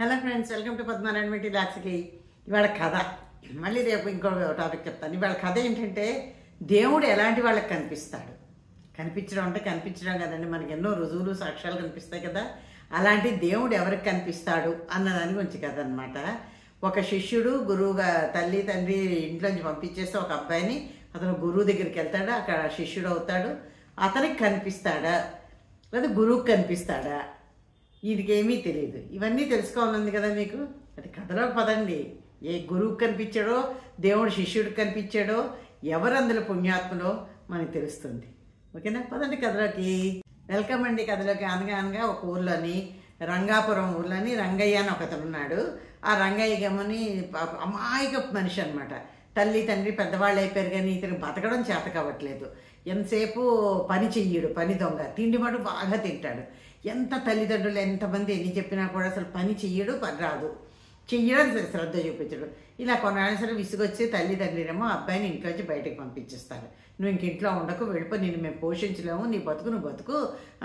Hello friends, welcome to పద్మారాయణ లాక్స్కి. ఇవాళ కథ మళ్ళీ రేపు ఇంకో టాపిక్ చెప్తాను. ఇవాళ కథ ఏంటంటే దేవుడు ఎలాంటి వాళ్ళకి కనిపిస్తాడు. కనిపించడం అంటే కనిపించడం కదండి, మనకి ఎన్నో రుజువులు సాక్ష్యాలు కనిపిస్తాయి కదా. అలాంటి దేవుడు ఎవరికి కనిపిస్తాడు అన్నదాని గురించి కథ అనమాట. ఒక శిష్యుడు గురువుగా తల్లి తండ్రి ఇంట్లోంచి పంపించేస్తే ఒక అబ్బాయిని అతను గురువు దగ్గరికి వెళ్తాడా, అక్కడ శిష్యుడు అవుతాడు. అతనికి కనిపిస్తాడా లేదా గురువుకి కనిపిస్తాడా, వీడికేమీ తెలియదు. ఇవన్నీ తెలుసుకోవాలంది కదా మీకు. అది కథలో పదండి. ఏ గురువుకి కనిపించాడో, దేవుడు శిష్యుడికి కనిపించాడో, ఎవరు అందులో పుణ్యాత్మలో మనకు తెలుస్తుంది. ఓకేనా, పదండి కథలోకి. వెల్కమ్ అండి కథలోకి. అనగా ఒక ఊర్లోని రంగాపురం ఊర్లోని రంగయ్య అని ఒకతను ఉన్నాడు. ఆ రంగయ్య గమని అమాయక మనిషి అనమాట. తల్లి తండ్రి పెద్దవాళ్ళు అయిపోయారు కానీ ఇతను బతకడం చేత కావట్లేదు. ఎంతసేపు పని చెయ్యడు, పని దొంగ. తిండి మటు బాగా తింటాడు. ఎంత తల్లిదండ్రులు ఎంతమంది ఎన్ని చెప్పినా కూడా అసలు పని చెయ్యడు, పని రాదు, చెయ్యడం శ్రద్ధ చూపించడు. ఇలా కొన్నాళ్ళు సరే విసుగొచ్చి తల్లిదండ్రులేమో అబ్బాయిని ఇంట్లోంచి బయటకు పంపించేస్తారు. నువ్వు ఇంక ఇంట్లో ఉండకు, వెళ్ళిపో, నేను మేము పోషించలేము, నీ బతుకు నువ్వు బతుకు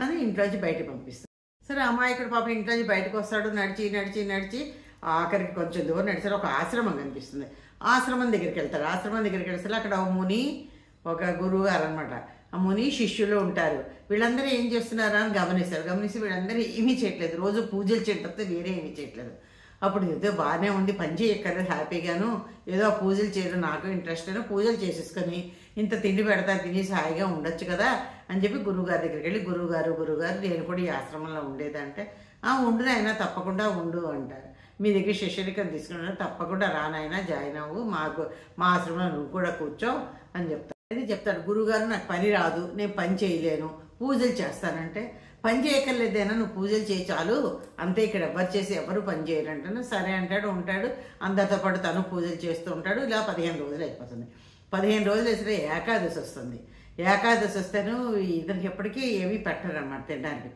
అని ఇంట్లోంచి బయటకు పంపిస్తాడు. సరే అమాయకుడు పాపం ఇంట్లోంచి బయటకు వస్తాడు. నడిచి నడిచి నడిచి ఆఖరికి కొంచెం దూరం నడిచారు. ఒక ఆశ్రమం కనిపిస్తుంది. ఆశ్రమం దగ్గరికి వెళ్తారు. ఆశ్రమం దగ్గరికి వెళ్తే అక్కడ ఒక ముని, ఒక గురువు గారు అనమాట. ఆ ముని శిష్యులు ఉంటారు. వీళ్ళందరూ ఏం చేస్తున్నారా అని గమనిస్తే వీళ్ళందరూ ఏమీ చేయట్లేదు. రోజు పూజలు చేయడం తప్పితే వేరే ఏమీ చేయట్లేదు. అప్పుడు ఏదో బాగానే ఉంది, పని చేయక్కర్లేదు, హ్యాపీగాను ఏదో పూజలు చేయడం నాకు ఇంట్రెస్ట్ అయినా పూజలు చేసేసుకొని ఇంత తిండి పెడతా, తినేసి హాయిగా ఉండొచ్చు కదా అని చెప్పి గురువుగారి దగ్గరికి వెళ్ళి, గురువుగారు నేను కూడా ఈ ఆశ్రమంలో ఉండేదంటే, ఉండు నాయనా, తప్పకుండా ఉండు అంటారు. మీ దగ్గర శిష్యరికం తీసుకున్నా తప్పకుండా రానాయనా, జాయిన్ అవ్వు, మా ఆశ్రమంలో నువ్వు కూడా కూర్చో అని చెప్తాడు. అది చెప్తాడు. గురువుగారు నాకు పని రాదు, నేను పని చేయలేను, పూజలు చేస్తానంటే, పని చేయక్కర్లేదేనా, నువ్వు పూజలు చేయి చాలు అంతే, ఇక్కడ ఎవరు చేసి ఎవరు పని చేయరంటాను. సరే అంటాడు, ఉంటాడు. అందరితో పాటు తను పూజలు చేస్తూ ఉంటాడు. ఇలా 15 రోజులు అయిపోతుంది. 15 రోజులు వేసే ఏకాదశి వస్తుంది. ఏకాదశి వస్తేను ఇతనికి ఎప్పటికీ ఏమీ పెట్టరు అన్నమాట తినడానికి.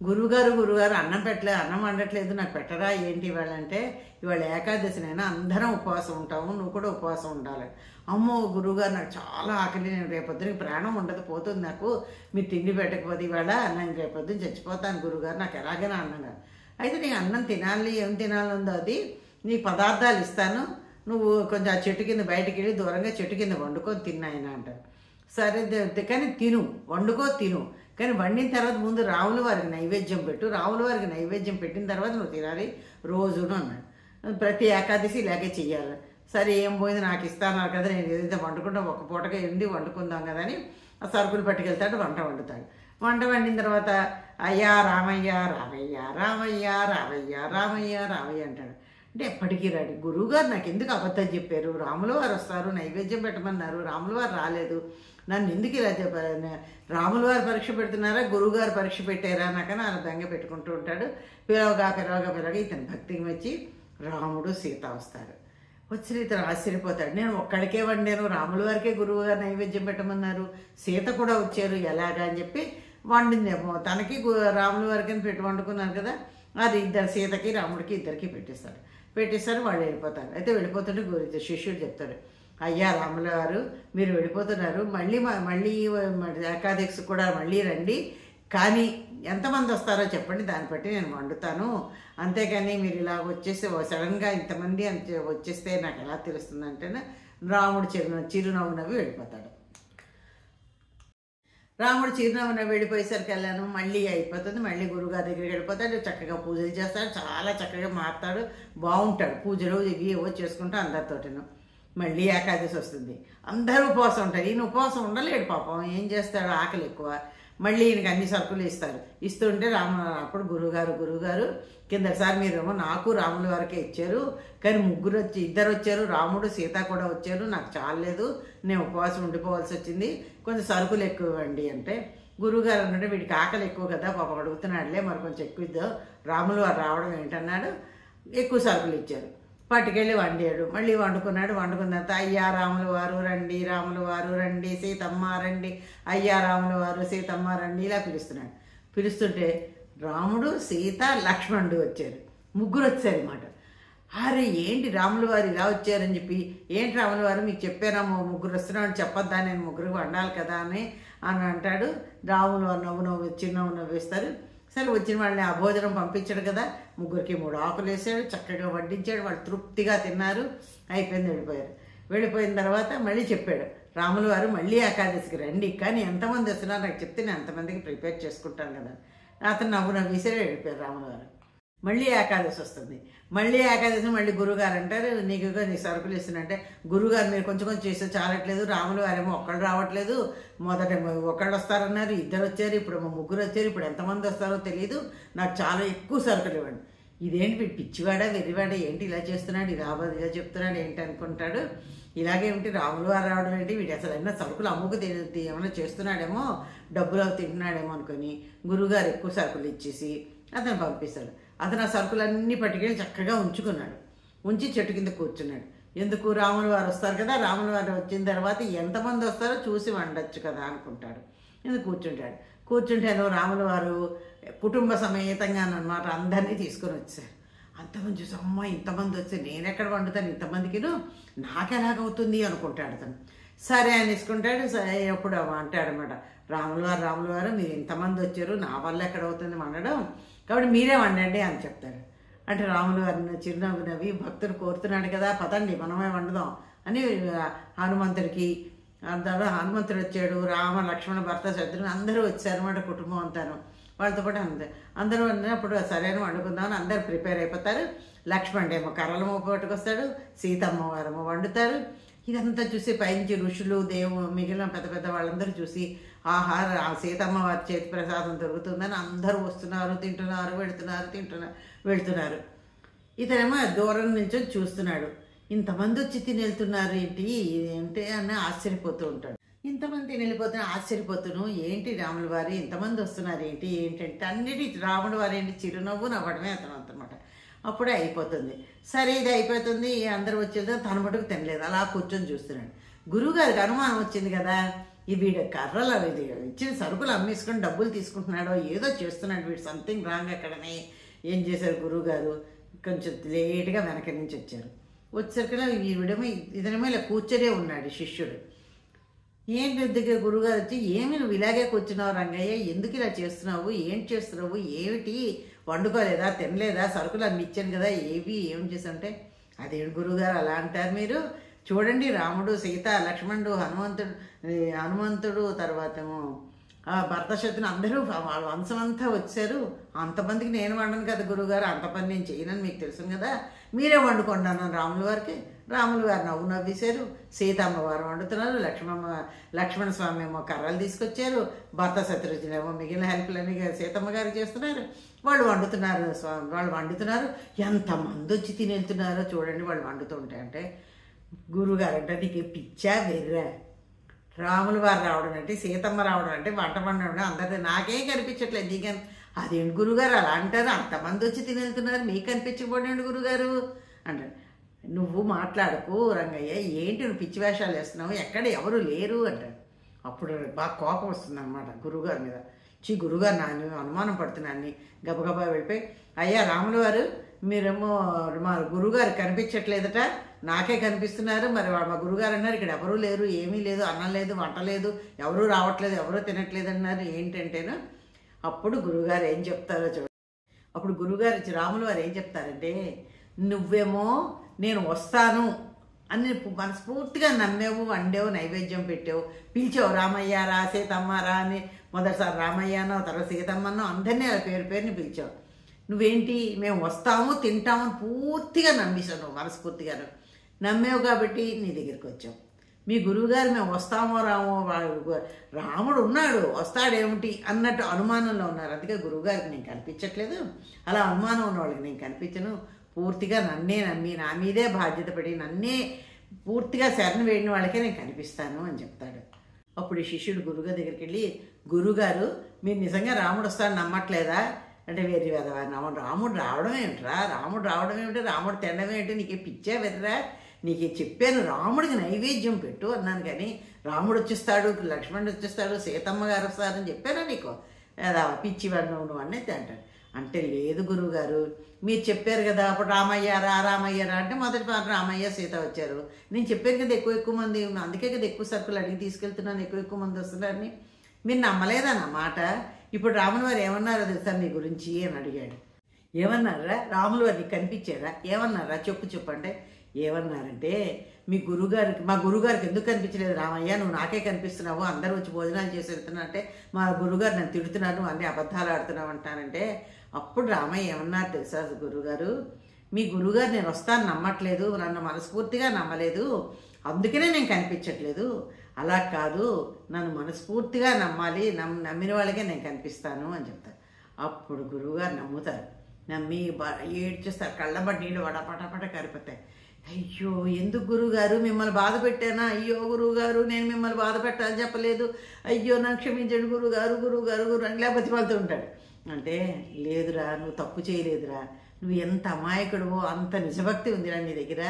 గురువుగారు అన్నం పెట్టలేదు, అన్నం వండట్లేదు, నాకు పెట్టరా ఏంటి ఇవాళ అంటే, ఇవాళ ఏకాదశినైనా అందరం ఉపవాసం ఉంటాము, నువ్వు కూడా ఉపవాసం ఉండాలి. అమ్మో గురువుగారు నాకు చాలా ఆకలి, నేను రేపొద్దునికి ప్రాణం ఉండదు, పోతుంది నాకు, మీరు తిండి పెట్టకపోతే ఇవాళ నేను రేపొద్దున చచ్చిపోతాను గురువుగారు, నాకు ఎలాగైనా అన్నం కాదు. అయితే నీకు అన్నం తినాలి, ఏం తినాలందో అది నీ పదార్థాలు ఇస్తాను, నువ్వు కొంచెం ఆ చెట్టు కింద బయటికి వెళ్ళి దూరంగా చెట్టు కింద వండుకొని తిన్నాయన అంటారు. సరే కానీ తిను, వండుకో తిను, కానీ వండిన తర్వాత ముందు రాముల వారికి నైవేద్యం పెట్టు, రాముల వారికి నైవేద్యం పెట్టిన తర్వాత నువ్వు తినాలి రోజును అన్నాడు. ప్రతి ఏకాదశి ఇలాగే చెయ్యాలి. సరే ఏం పోయింది, నాకు ఇస్తాను కదా, నేను ఏదైతే వండుకుంటా ఒక పూటగా ఎండి వండుకుందాం కదా అని ఆ సరుకులు పట్టుకెళ్తాడు, వంట వండుతాడు. వంట వండిన తర్వాత అయ్యా రామయ్య రామయ్య రామయ్య రామయ్య రామయ్య రామయ్య అంటాడు. అంటే ఎప్పటికీ రాడు. గురువుగారు నాకు ఎందుకు అబద్ధం చెప్పారు, రాముల వారు వస్తారు, నైవేద్యం పెట్టమన్నారు, రాముల వారు రాలేదు, నన్ను ఎందుకు ఇలా చెప్పారు, రాముల వారు పరీక్ష పెడుతున్నారా, గురువుగారు పరీక్ష పెట్టారా నాకని అలా బెంగ పెట్టుకుంటూ ఉంటాడు. పిలవగా ఇతను భక్తికి మెచ్చి రాముడు సీత వస్తారు. వచ్చి ఇతను ఆశ్చర్యపోతాడు. నేను ఒక్కడికే వండాను, రాముల వారికే గురువు గారు నైవేద్యం పెట్టమన్నారు, సీత కూడా వచ్చారు, ఎలాగా అని చెప్పి వండిందేమో తనకి రాముల వారికి పెట్టి వండుకున్నారు కదా, అది ఇద్దరు సీతకి రాముడికి ఇద్దరికి పెట్టేస్తారు. వాళ్ళు వెళ్ళిపోతారు. అయితే వెళ్ళిపోతుంటే శిష్యుడు చెప్తాడు, అయ్యా రాముల వారు మీరు వెళ్ళిపోతున్నారు, మళ్ళీ ఏకాదశి కూడా మళ్ళీ రండి, కానీ ఎంతమంది వస్తారో చెప్పండి, దాన్ని బట్టి నేను వండుతాను, అంతేకాని మీరు ఇలా వచ్చేసి సడన్గా ఇంతమంది వచ్చేస్తే నాకు ఎలా తెలుస్తుంది అంటేనే రాముడు చిరునవ్వు నవ్వి వెళ్ళిపోతాడు. రాముడు చిరునవ్వు నవ్వి వెళ్ళిపోయేసరికి వెళ్ళాను, మళ్ళీ అయిపోతుంది. మళ్ళీ గురువుగారి దగ్గరికి వెళ్ళిపోతాడు. చక్కగా పూజలు చేస్తాడు, చాలా చక్కగా మారుతాడు, బాగుంటాడు. పూజలు ఏవో చేసుకుంటూ అందరితోటిను. మళ్ళీ ఏకాదశి వస్తుంది. అందరూ ఉపవాసం ఉంటారు. ఈయన ఉపవాసం ఉండలేడు పాపం, ఏం చేస్తాడు, ఆకలి ఎక్కువ. మళ్ళీ ఈయనకి అన్ని సరుకులు ఇస్తుంటే అప్పుడు గురువుగారు కిందసారి మీరేమో నాకు రాముల వారికే ఇచ్చారు, కానీ ఇద్దరు వచ్చారు, రాముడు సీత కూడా వచ్చారు, నాకు చాలలేదు, నేను ఉపవాసం ఉండిపోవాల్సి వచ్చింది, కొంచెం సరుకులు ఎక్కువ ఇవ్వండి అంటే, గురువుగారు అంటే వీడికి ఆకలి ఎక్కువ కదా పాపం అడుగుతున్నాడులే, మరి కొంచెం ఎక్కువ ఇద్దాం, రాముల వారు రావడం ఏంటన్నాడు. ఎక్కువ సరుకులు ఇచ్చారు, పట్టుకెళ్ళి వండాడు. మళ్ళీ వండుకున్న తర్వాత అయ్యా రాముల వారు రండి, రాముల వారు రండి, సీతమ్మ రండి, అయ్యా రాముల వారు సీతమ్మ రండి ఇలా పిలుస్తుంటే రాముడు సీత లక్ష్మణుడు వచ్చారు. ముగ్గురు వచ్చారు అన్నమాట. అరే ఏంటి రాముల వారు ఇలా వచ్చారని చెప్పి, ఏంటి రాముల వారు మీకు చెప్పానమ్మో ముగ్గురు వస్తున్నాడు చెప్పొద్దా, నేను ముగ్గురికి వండాలి కదా అని అంటాడు. రాముల వారు నవ్వు చిరునవ్వు నవ్వేస్తారు. సరే వచ్చిన వాళ్ళని ఆ భోజనం పంపించాడు కదా, ముగ్గురికి 3 ఆకులు వేసాడు, చక్కగా వడ్డించాడు. వాళ్ళు తృప్తిగా తిన్నారు, అయిపోయింది, వెళ్ళిపోయారు. వెళ్ళిపోయిన తర్వాత మళ్ళీ చెప్పాడు, రాముల వారు మళ్ళీ ఏకాదశికి రండి, కానీ ఎంతమంది వస్తున్నారు నాకు చెప్తే నేను అంతమందికి ప్రిపేర్ చేసుకుంటాను కదా. అతను నవ్వేసాడు, వెళ్ళిపోయారు రాముల వారు. మళ్ళీ ఏకాదశి వస్తుంది. మళ్ళీ ఏకాదశి మళ్ళీ గురుగారు అంటారు, నీకు నీ సరుకులు ఇస్తున్నంటే, గురుగారు మీరు కొంచెం కొంచెం చేస్తే చాలట్లేదు, రాములు వారేమో ఒక్కళ్ళు రావట్లేదు, మొదట ఒకళ్ళు వస్తారన్నారు, 2 వచ్చారు, ఇప్పుడు 3 వచ్చారు, ఇప్పుడు ఎంతమంది వస్తారో తెలియదు, నాకు చాలా ఎక్కువ సరుకులు ఇవ్వండి. ఇదేంటి పిచ్చివాడా వెర్రివాడా, ఏంటి ఇలా చేస్తున్నాడు, ఇలా చెప్తున్నాడు ఏంటి అనుకుంటాడు. ఇలాగేమిటి రాములు వారు రావడం ఏంటి, వీడు అసలు అయినా సరుకులు అమ్ముకు ఏమైనా చేస్తున్నాడేమో, డబ్బులు తింటున్నాడేమో అనుకుని గురువుగారు ఎక్కువ సరుకులు ఇచ్చేసి అతను పంపిస్తాడు. అతను ఆ సరుకులన్నీ పట్టుకెళ్ళి చక్కగా ఉంచుకున్నాడు. ఉంచి చెట్టు కింద కూర్చున్నాడు. ఎందుకు, రాముల వారు వస్తారు కదా, రాముల వారు వచ్చిన తర్వాత ఎంతమంది వస్తారో చూసి వండొచ్చు కదా అనుకుంటాడు. ఎందుకు కూర్చుంటాడు. కూర్చుంటాను రాముల వారు కుటుంబ సమేతంగా అన్నమాట అందరినీ తీసుకొని వచ్చారు. అంతమంది చూసి అమ్మ ఇంతమంది వచ్చి నేనెక్కడ వండుతాను ఇంతమందికిను, నాకెలాగవుతుంది అనుకుంటాడు అతను. సరే అని తీసుకుంటాడు. సరే అప్పుడు అంటాడు అనమాట, రాముల వారు మీరు ఇంతమంది వచ్చారు, నా వల్ల ఎక్కడ అవుతుంది వండడం, కాబట్టి మీరే వండండి అని చెప్తాడు. అంటే రాముల వారిని చిరునవ్వు నవ్వి, భక్తుడు కోరుతున్నాడు కదా, పదండి మనమే వండుదాం అని హనుమంతుడికి, హనుమంతుడు వచ్చాడు, రామ లక్ష్మణ భర్త శత్రుఘ్నుడు అందరూ వచ్చారు అన్నమాట, కుటుంబం అంతాను. వాళ్ళతో పాటు అందరూ వండినప్పుడు సరైన వండుకుందామని అందరు ప్రిపేర్ అయిపోతారు. లక్ష్మణుడు ఏమో కర్రలు పట్టుకొస్తాడు, సీతమ్మ వారేమో వండుతారు. ఇదంతా చూసి పైనుంచి ఋషులు మిగిలిన పెద్ద పెద్ద వాళ్ళందరూ చూసి ఆ సీతమ్మ వారి చేతి ప్రసాదం దొరుకుతుందని అందరూ వస్తున్నారు, తింటున్నారు, వెళ్తున్నారు. ఇతనేమో దూరం నుంచి చూస్తున్నాడు. ఇంతమంది వచ్చి తినెళ్తున్నారు ఏంటి అని ఆశ్చర్యపోతూ ఉంటాడు. ఇంతమంది తినెళ్ళిపోతున్నా ఆశ్చర్యపోతును, ఏంటి రాముల వారు ఇంతమంది వస్తున్నారు ఏంటంటే అన్నిటి రాముల వారు ఏంటి చిరునవ్వు నవ్వడమే అతను అన్నమాట. అప్పుడే అయిపోతుంది. సరే ఇది అయిపోతుంది, అందరూ వచ్చేది, తన మటుకు తినలేదు, అలా కూర్చొని చూస్తున్నాడు. గురువుగారికి అనుమానం వచ్చింది కదా, వీడు కర్రలు ఇది ఇచ్చిన సరుకులు అమ్మేసుకొని డబ్బులు తీసుకుంటున్నాడో ఏదో చేస్తున్నాడు, వీడు సంథింగ్ రాంగ్ ఎక్కడనే. ఏం చేశారు గురువుగారు, కొంచెం లేట్గా వెనక నుంచి వచ్చారు. వచ్చేసరికల్లా ఇతనేమో ఇలా కూర్చొనే ఉన్నాడు శిష్యుడు. ఏంటి దగ్గర గురువుగారు వచ్చి, ఏమి నువ్వు ఇలాగే కూర్చున్నావు రంగయ్య, ఎందుకు ఇలా చేస్తున్నావు, ఏం చేస్తున్నావు, ఏమిటి వండుకోలేదా, తినలేదా, సరుకులు అన్ని ఇచ్చాను కదా, ఏం చేస్తుంటే, అదేంటి గురువుగారు అలా అంటారు మీరు, చూడండి రాముడు, సీత, లక్ష్మణుడు, హనుమంతుడు తర్వాతేమో భర్త శత్రుఘ్నుడు అందరూ వాళ్ళ వంశం అంతా వచ్చారు, అంతమందికి నేను వండను కదా గురువుగారు, అంత పని నేను చేయనని మీకు తెలుసు కదా, మీరే వండుకోండి అన్నాను రాముల వారికి. రాముల వారు నవ్వేశారు. సీతమ్మ వారు వండుతున్నారు, లక్ష్మణ స్వామి ఏమో కర్రలు తీసుకొచ్చారు, భర్త శత్రుఘ్నుడేమో మిగిలిన హెల్ప్లన్నీ సీతమ్మ గారికి చేస్తున్నారు, వాళ్ళు వండుతున్నారు. ఎంతమంది వచ్చి తినెళ్తున్నారో చూడండి వాళ్ళు వండుతుంటే. అంటే గురువుగారు అంటే, నీకు పిచ్చా వెర్రా, రాముల వారు రావడం అంటే, సీతమ్మ రావడం అంటే, వంట వండడం అందరిది నాకేం కనిపించట్లేదు, నీకని. అదేంటి గురువుగారు అలా అంటారు, అంతమంది వచ్చి తినెళ్తున్నారు, మీకు కనిపించకపోండి గురువుగారు అంటారు. నువ్వు మాట్లాడకు రంగయ్య, ఏంటి నువ్వు పిచ్చి వేషాలు వేస్తున్నావు, ఎక్కడ ఎవరు లేరు అంటాడు. అప్పుడు బాగా కోపం వస్తుంది అనమాట గురువుగారి మీద. గురువుగారు నేను అనుమానం పడుతున్నాను, గబగబా వెళ్ళిపోయి, అయ్యా రాముల వారు మీరేమో మా గురువుగారు కనిపించట్లేదట, నాకే కనిపిస్తున్నారు, మరి మా గురువుగారు అన్నారు ఇక్కడ ఎవరూ లేరు, ఏమీ లేదు, అన్నం లేదు, వంట లేదు, ఎవరూ రావట్లేదు, ఎవరూ తినట్లేదు అన్నారు ఏంటంటేను. అప్పుడు గురువుగారు ఏం చెప్తారో చూడండి. అప్పుడు గురువుగారు రాముల వారు ఏం చెప్తారంటే, నువ్వేమో నేను వస్తాను అని మనస్ఫూర్తిగా నమ్మేవు, వండేవు, నైవేద్యం పెట్టావు, పిలిచావు రామయ్య రా, సీతమ్మ రా అని. మొదటిసారి రామయ్య అన్నావు, తర్వాత సీతమ్మను, అందరినీ అలా పేరుని పిలిచావు. నువ్వేంటి మేము వస్తాము తింటామని పూర్తిగా నమ్మేశావు, నువ్వు మనస్ఫూర్తిగాను నమ్మేవు కాబట్టి నీ దగ్గరికి వచ్చావు. మీ గురువుగారు మేము వస్తామో రామో, రాముడు ఉన్నాడు వస్తాడేమిటి అన్నట్టు అనుమానంలో ఉన్నారు, అందుకే గురువుగారికి నేను కనిపించట్లేదు, అలా అనుమానం ఉన్న వాళ్ళకి నేను కనిపించను, పూర్తిగా నన్నే నమ్మి నా మీదే బాధ్యత పడి నన్నే పూర్తిగా శరణ వేడిన వాళ్ళకే నేను కనిపిస్తాను అని చెప్తాడు. అప్పుడు ఈ శిష్యుడు గురువుగారి దగ్గరికి వెళ్ళి, గురువుగారు మీరు నిజంగా రాముడు వస్తాడు నమ్మట్లేదా అంటే, వేరే వెదవా, రాముడు రావడం ఏమిట్రా, రాముడు తినడం ఏమిటి, నీకే పిచ్చా వెర్రా, నీకు చెప్పాను రాముడికి నైవేద్యం పెట్టు అన్నాను, కానీ రాముడు వచ్చేస్తాడు, లక్ష్మణుడు వచ్చేస్తాడు, సీతమ్మ గారు వస్తారని చెప్పానా నీకు, పిచ్చివాడు నువ్వు అనేది అంటాడు. అంటే లేదు గురువుగారు మీరు చెప్పారు కదా, అప్పుడు రామయ్య రా అంటే మొదటి పాటు రామయ్య సీత వచ్చారు, నేను చెప్పాను కదా ఎక్కువ మంది, అందుకే కదా ఎక్కువ సరుకులు అడిగి తీసుకెళ్తున్నాను, ఎక్కువ మంది వస్తున్నారని. మీరు నమ్మలేదన్నమాట. ఇప్పుడు రాముల వారు ఏమన్నారో తెలుసా మీ గురించి అని అడిగాడు. ఏమన్నారా? రాముల వారు నీకు కనిపించారా? ఏమన్నారా? చెప్పు అంటే ఏమన్నారంటే, మా గురుగారికి ఎందుకు కనిపించలేదు రామయ్య, నువ్వు నాకే కనిపిస్తున్నావు, అందరూ వచ్చి భోజనాలు చేసి వెళ్తున్నా అంటే మా గురుగారు నన్ను తిడుతున్నాను, అన్ని అబద్ధాలు ఆడుతున్నావు అంటానంటే, అప్పుడు రామయ్య ఏమన్నారు తెలుసా గురుగారు, మీ గురుగారు నేను వస్తాను నమ్మట్లేదు, నన్ను మనస్ఫూర్తిగా నమ్మలేదు, అందుకనే నేను కనిపించట్లేదు. అలా కాదు, నన్ను మనస్ఫూర్తిగా నమ్మాలి, నమ్మిన వాళ్ళకే నేను కనిపిస్తాను అని చెప్తారు. అప్పుడు గురువుగారు నమ్ముతారు, నమ్మి ఏడ్చేస్తారు, కళ్ళబడి నీళ్ళు పటపట కరిపోతాయి. అయ్యో ఎందుకు గురువుగారు మిమ్మల్ని బాధ పెట్టానా, అయ్యో గురువుగారు నేను మిమ్మల్ని బాధ పెట్టాలని చెప్పలేదు, అయ్యో నన్ను క్షమించండి గురువుగారు అని లేకపోతే వెళ్తూ ఉంటాడు. అంటే లేదురా, నువ్వు తప్పు చేయలేదురా, నువ్వు ఎంత అమాయకుడువో అంత నిజభక్తి ఉందిరా నీ దగ్గర,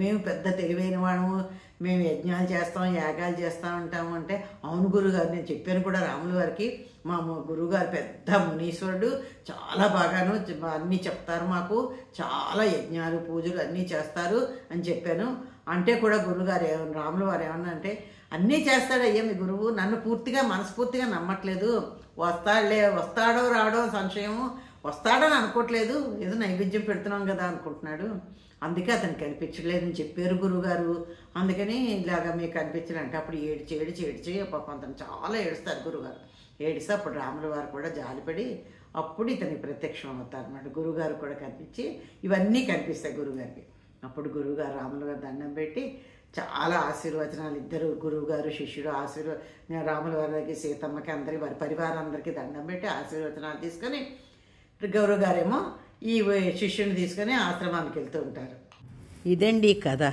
మేము పెద్ద తెలివైన వాళ్ళము, మేము యజ్ఞాలు చేస్తాం, యాగాలు చేస్తూ ఉంటాము అంటే, అవును గురుగారు నేను చెప్పాను కూడా రాముల వారికి, మా గురువుగారు పెద్ద మునీశ్వరుడు, చాలా బాగాను అన్నీ చెప్తారు, మాకు చాలా యజ్ఞాలు పూజలు అన్నీ చేస్తారు అని చెప్పాను. అంటే కూడా గురువుగారు రాముల వారు ఏమన్నా అంటే, అన్నీ చేస్తాడయ్యా మీ గురువు, నన్ను పూర్తిగా మనస్ఫూర్తిగా నమ్మట్లేదు, వస్తాడో రాడో సంశయము, వస్తాడని అనుకోవట్లేదు, ఏదో నైవేద్యం పెడుతున్నాం కదా అనుకుంటున్నాడు, అందుకే అతను కనిపించలేదని చెప్పారు గురువుగారు, అందుకని ఇలాగా మీకు కనిపించలేంటే. అప్పుడు ఏడిచి పాపం అతను చాలా ఏడుస్తారు గురువుగారు. ఏడిస్తే అప్పుడు రాముల వారు కూడా జాలిపడి అప్పుడు ఇతనికి ప్రత్యక్షం అవుతారు అన్నమాట. గురువుగారు కూడా కనిపించి ఇవన్నీ కనిపిస్తాయి గురువుగారికి. అప్పుడు గురువుగారు రాముల వారు దండం పెట్టి చాలా ఆశీర్వచనాలు, ఇద్దరు గురువుగారు శిష్యుడు రాముల వారికి సీతమ్మకి అందరికి వారి పరివారాలందరికీ దండం పెట్టి ఆశీర్వచనాలు తీసుకొని గురువుగారేమో ఈ శిష్యుని తీసుకొని ఆశ్రమానికి వెళ్తూ ఉంటారు. ఇదండి కథ.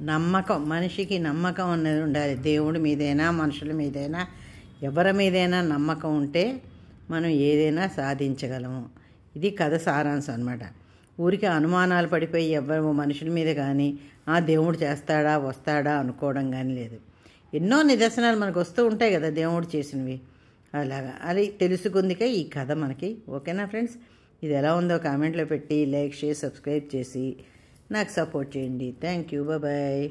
నమ్మకం, మనిషికి నమ్మకం అనేది ఉండాలి, దేవుడి మీదైనా మనుషుల మీదైనా ఎవరి మీదైనా నమ్మకం ఉంటే మనం ఏదైనా సాధించగలము. ఇది కథ సారాంశం అన్నమాట. ఊరికి అనుమానాలు పడిపోయి ఎవరు మనుషుల మీద కానీ దేవుడు చేస్తాడా వస్తాడా అనుకోవడం కానీ లేదు. ఎన్నో నిదర్శనాలు మనకు వస్తూ ఉంటాయి కదా దేవుడు చేసినవి, అలాగా అది తెలుసుకుందికే ఈ కథ మనకి. ఓకేనా ఫ్రెండ్స్, ఇది ఎలా ఉందో కామెంట్లో పెట్టి లైక్ షేర్ సబ్స్క్రైబ్ చేసి నాకు సపోర్ట్ చేయండి. Thank you, bye.